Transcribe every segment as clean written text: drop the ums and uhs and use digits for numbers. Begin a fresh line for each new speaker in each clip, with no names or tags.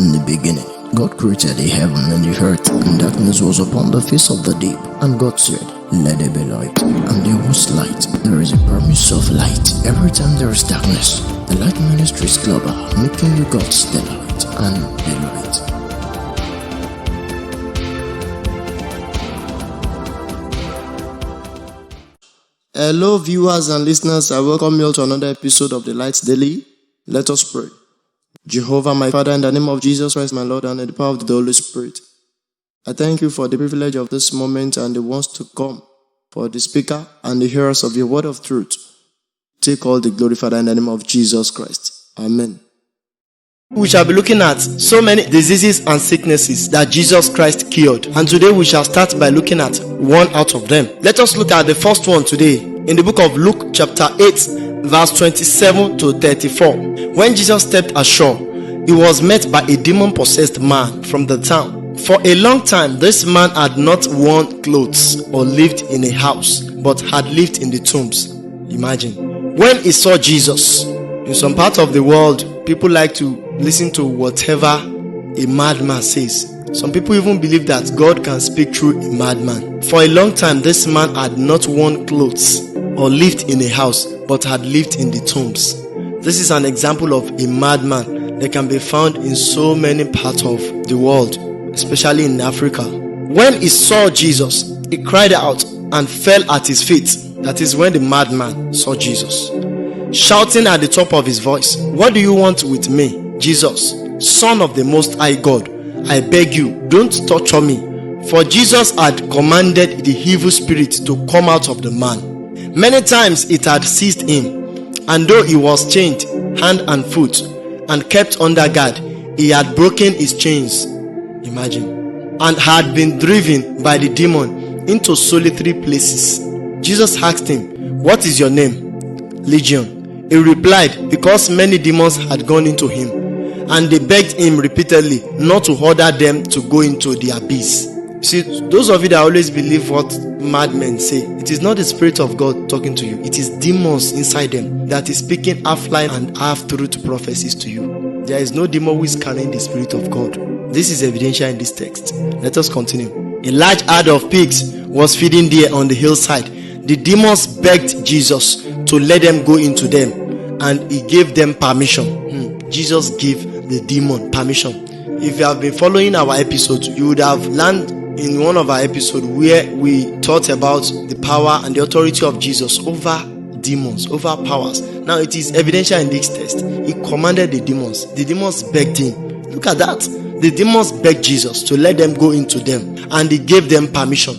In the beginning, God created the heaven and the earth, and darkness was upon the face of the deep. And God said, "Let there be light." And there was light. There is a promise of light every time there is darkness. The Light Ministries Global, making you God's the light and the light. Hello viewers and listeners, I welcome you all to another episode of the Light Daily. Let us pray. Jehovah, my Father, in the name of Jesus Christ, my Lord, and in the power of the Holy Spirit, I thank you for the privilege of this moment and the ones to come, for the speaker and the hearers of your word of truth. Take all the glory, Father, in the name of Jesus Christ. Amen.
We shall be looking at so many diseases and sicknesses that Jesus Christ cured, and today we shall start by looking at one out of them. Let us look at the first one today in the book of Luke chapter 8 verse 27 to 34. When Jesus stepped ashore, he was met by a demon-possessed man from the town. For a long time this man had not worn clothes or lived in a house, but had lived in the tombs. Imagine. When he saw Jesus, in some part of the world, people like to listen to whatever a madman says. Some people even believe that God can speak through a madman. For a long time, this man had not worn clothes or lived in a house, but had lived in the tombs. This is an example of a madman that can be found in so many parts of the world, especially in Africa. When he saw Jesus, he cried out and fell at his feet. That is when the madman saw Jesus, shouting at the top of his voice, "What do you want with me, Jesus, Son of the Most High God? I beg you, don't torture me." For Jesus had commanded the evil spirit to come out of the man. Many times it had seized him, and though he was chained hand and foot and kept under guard, he had broken his chains. Imagine. And had been driven by the demon into solitary places. Jesus asked him, "What is your name?" "Legion." He replied, because many demons had gone into him, and they begged him repeatedly not to order them to go into the abyss. See, those of you that always believe what madmen say, it is not the Spirit of God talking to you. It is demons inside them that is speaking half-lie and half-truth prophecies to you. There is no demon who is carrying the Spirit of God. This is evidential in this text. Let us continue. A large herd of pigs was feeding there on the hillside. The demons begged Jesus to let them go into them, and he gave them permission. Jesus gave the demon permission. If you have been following our episodes, you would have learned in one of our episodes where we taught about the power and the authority of Jesus over demons, over powers. Now it is evidential in this text. He commanded the demons. The demons begged him. Look at that. The demons begged Jesus to let them go into them, and he gave them permission.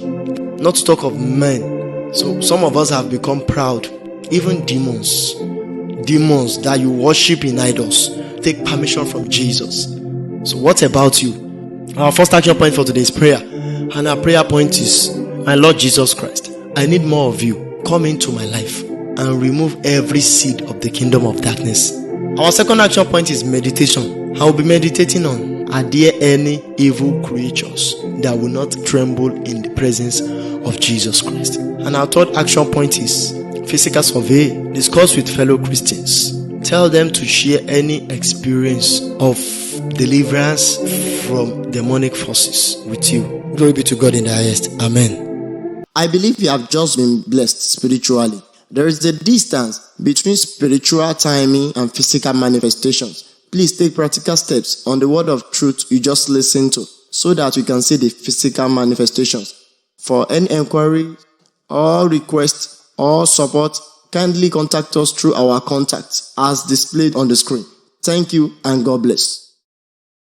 Not to talk of men. So some of us have become proud. Even demons that you worship in idols, take permission from Jesus. So what about you? Our first action point for today's prayer, and our prayer point is, my Lord Jesus Christ, I need more of you. Come into my life and remove every seed of the kingdom of darkness. Our second action point is meditation. I will be meditating on, are there any evil creatures that will not tremble in the presence of Jesus Christ? And our third action point is physical survey. Discuss with fellow Christians. Tell them to share any experience of deliverance from demonic forces with you. Glory be to God in the highest. Amen.
I believe you have just been blessed spiritually. There is a distance between spiritual timing and physical manifestations. Please take practical steps on the word of truth you just listened to, so that you can see the physical manifestations. For any inquiry or request or support, kindly contact us through our contacts as displayed on the screen. Thank you and God bless.